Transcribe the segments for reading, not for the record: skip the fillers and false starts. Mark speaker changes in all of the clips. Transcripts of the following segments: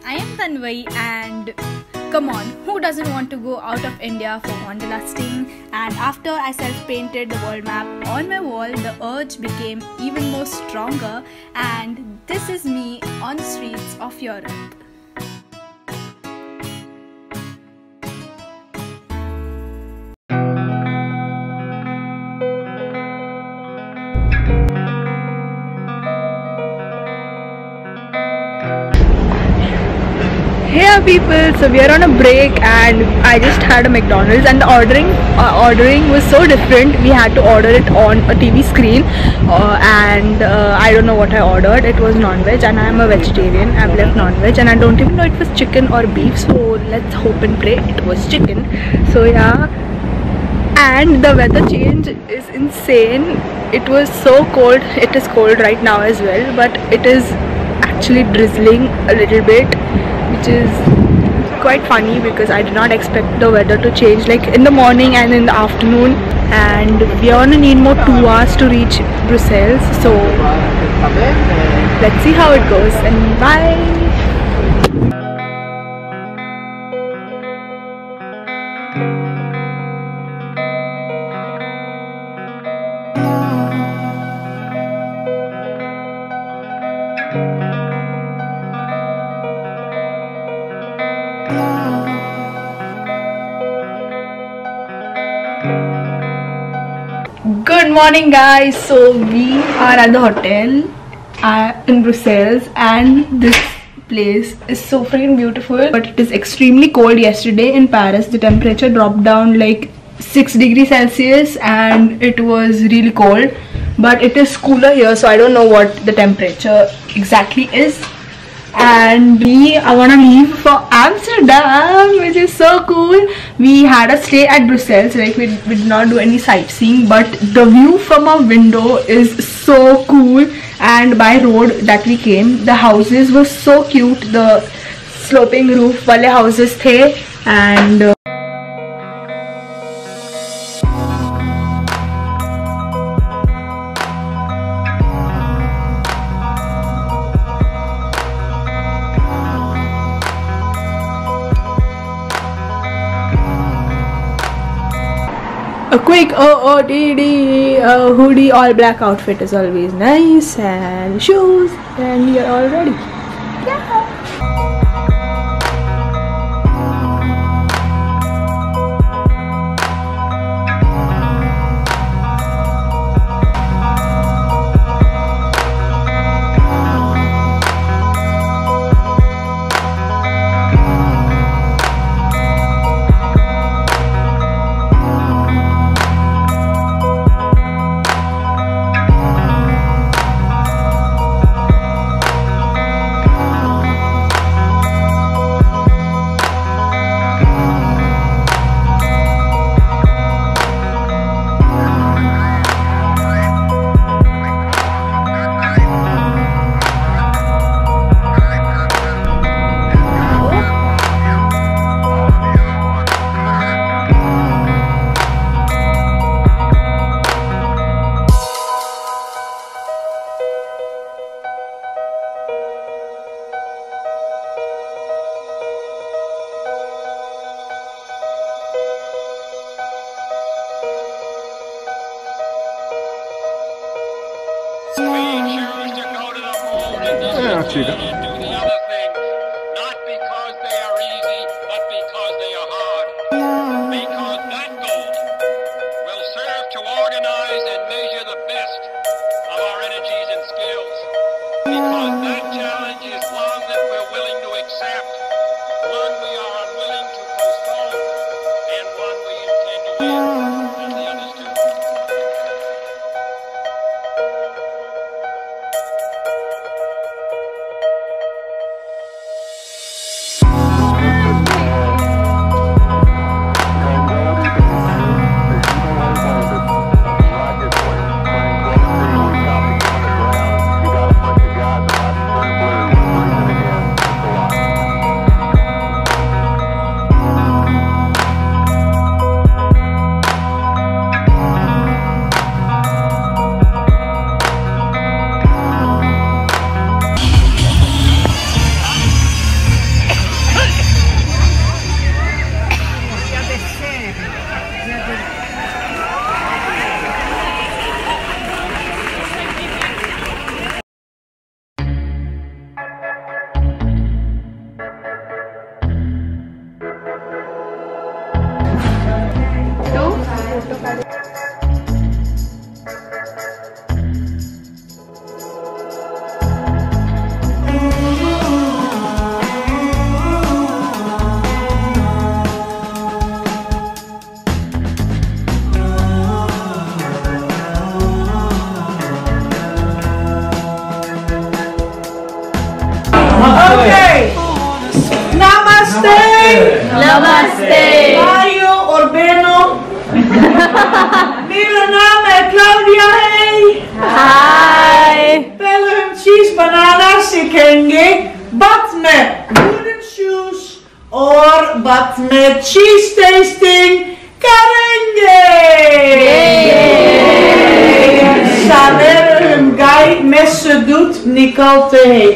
Speaker 1: I am Tanvai, and come on, who doesn't want to go out of India for wanderlusting? And after I self-painted the world map on my wall, the urge became even more stronger, and this is me on the streets of Europe.
Speaker 2: Hey people, so we are on a break and I just had a McDonald's, and the ordering was so different. We had to order it on a TV screen and I don't know what I ordered. It was non-veg and I am a vegetarian. I've left non-veg and I don't even know it was chicken or beef, so let's hope and pray it was chicken. So yeah, and the weather change is insane. It was so cold. It is cold right now as well, but it is actually drizzling a little bit, which is quite funny because I did not expect the weather to change like in the morning and in the afternoon, and we are gonna need more 2 hours to reach Brussels, so let's see how it goes, and bye. Good morning guys, so we are at the hotel in Brussels, and this place is so freaking beautiful, but it is extremely cold. Yesterday in Paris the temperature dropped down like 6 degrees Celsius and it was really cold, but it is cooler here, so I don't know what the temperature exactly is. And I want to leave for Amsterdam, which is so cool. We had a stay at Brussels, like we did not do any sightseeing, but the view from our window is so cool. And by road that we came, the houses were so cute. The sloping roof wale houses the, and a quick OOTD hoodie, all black outfit is always nice, and shoes, and we are all ready. Yeah.
Speaker 3: Yeah, I'll do that.
Speaker 4: Not because they are easy, but because they are hard. Because that goal will serve to organize and measure the best of our energies and skills. Because that challenge is one that we're willing to accept, one we are unwilling to postpone, and one we intend to win, as the others do.
Speaker 2: Namaste.
Speaker 5: Mario Orbeno. मेरा नाम है Claudia है।
Speaker 2: Hi.
Speaker 5: पहले हम चीज बनाना सीखेंगे, but में wooden shoes और बट में चीज टेस्टिंग करेंगे। सागर हम गाय में से दूध निकालते हैं,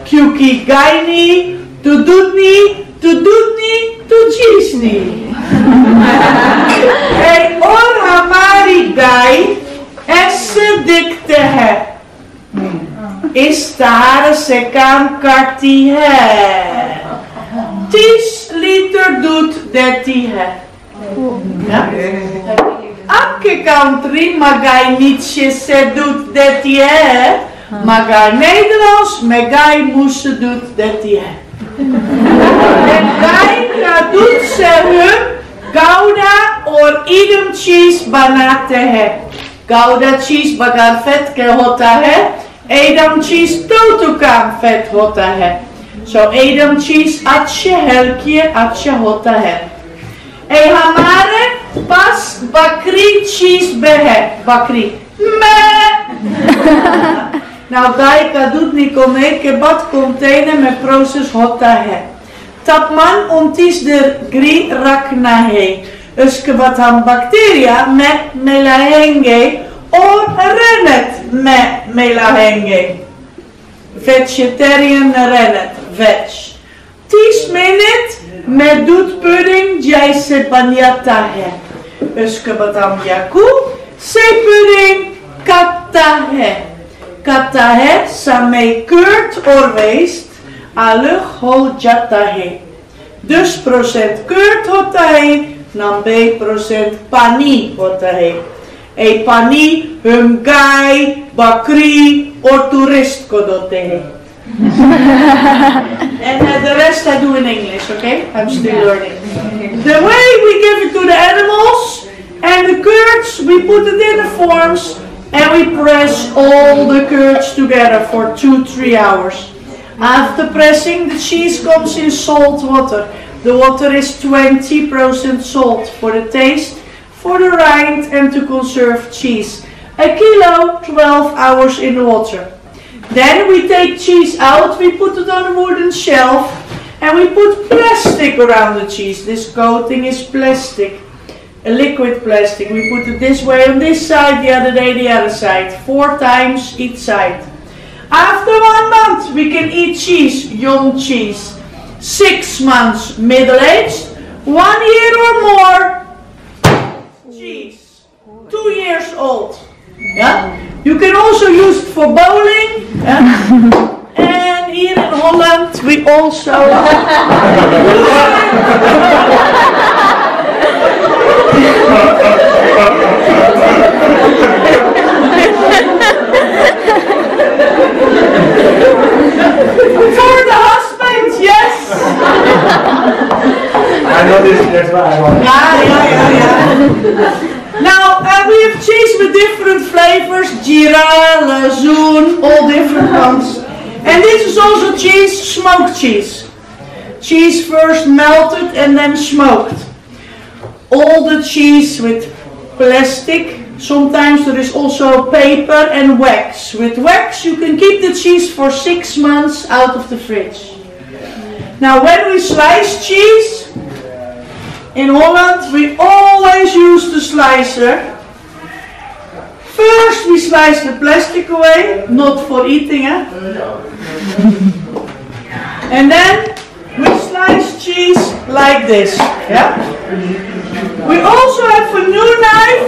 Speaker 5: क्योंकि गाय नहीं तो दूध नहीं तो चीज नहीं। और हमारी गाय ऐसे दिखते हैं, इस तरह से काम करती है, 30 लीटर दूध देती है। आपके कंट्री में गाय नीचे से दूध देती है, मगर Nederlands में गाय मुंह से दूध देती है। गाय का दूध से हम गौड़ा और इदम चीज बनाते हैं। गौड़ा चीज बगैर फेट के होता है, एडम चीज तो कम फेट होता है। So एडम चीज अच्छे हल्के अच्छा होता है। हमारे पास बकरी चीज भी है, बकरी Nou, गाय का दूध निकलने के बाद कंटेनर में प्रोसेस होता है। तापमान 29 डिग्री रखना है। उसके बाद हम बैक्टीरिया में मिलाएंगे और रेनेट में मिलाएंगे। Vegetarian rennet, veg. 30 मिनट में दूध पुडिंग जैसे बन जाता है। उसके बाद हम याकू से पुडिंग काटता है, समय kurt और waste अलग हो जाता है। 10% kurt होता है, 90% पानी होता है। पानी हम गाय, बकरी और टूरिस्ट को देते हैं। And the rest I do in English, okay? I'm still learning. The way we give it to the animals and the kurds, we put it in the forms and we press all the curds together for 2-3 hours. After pressing, the cheese comes in salt water. The water is 20% salt for the taste, for the rind and to conserve cheese. A kilo, 12 hours in the water. Then we take cheese out, we put it on a wooden shelf and we put plastic around the cheese. This coating is plastic. A liquid plastic. We put it this way on this side, the other day the other side. 4 times each side. After 1 month we can eat cheese, young cheese. 6 months middle-aged, 1 year or more cheese. 2 years old. Yeah? You can also use it for bowling. Yeah? And here in Holland we also for the husband, yes.
Speaker 3: I know this, that's why I want it.
Speaker 5: Yeah. Now we have cheese with different flavors, Jira, Lazoon, all different ones. And this is also cheese, smoked cheese. Cheese first melted and then smoked. All the cheese with plastic. Sometimes there is also paper and wax. With wax you can keep the cheese for 6 months out of the fridge. Now when we slice cheese, in Holland we always use the slicer. First we slice the plastic away, not for eating, eh? And then we slice cheese like this, yeah? We also have a new knife.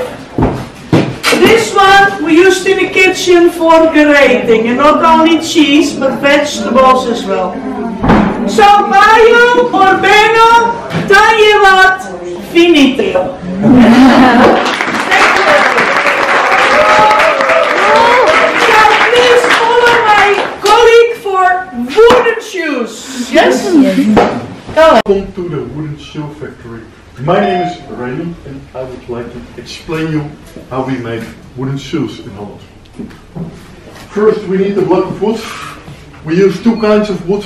Speaker 5: This one we used in the kitchen for grating, and not only cheese but vegetables as well. So Mario Orbeno, tagliavat, finito. So please follow my colleague for wooden shoes. Yes? Go on.
Speaker 3: Welcome to the wooden shoe factory. My name is Raymond and I would like to explain you how we make wooden shoes in Holland. First we need a block of wood. We use 2 kinds of wood,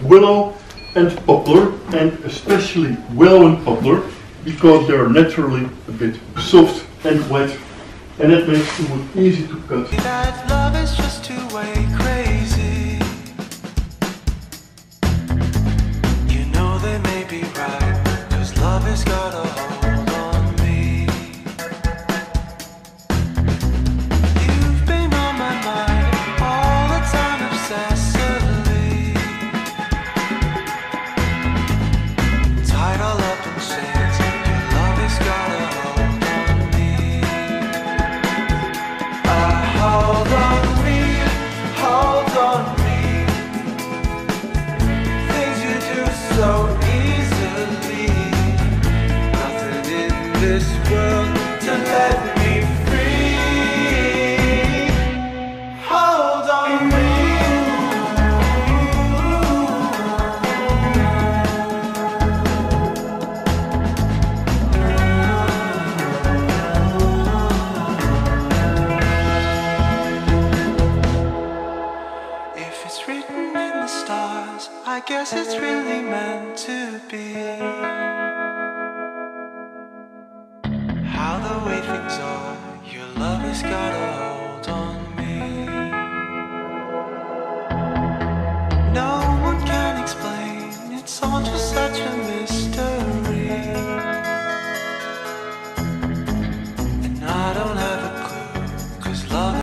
Speaker 3: willow and poplar, and especially Welwyn poplar, because they are naturally a bit soft and wet, and that makes the wood easy to cut.
Speaker 6: That love is just two-way crazy. You know they may be right, 'cause love has got a hold on me. You've been on my mind all the time obsessively. Tied all up in chains, your love has got a hold on me. Hold on me, hold on me. Things you do so easily. Nothing in this world to let me free. Hold on me. If it's written in the stars, I guess it's really meant to be. How the way things are, your love has got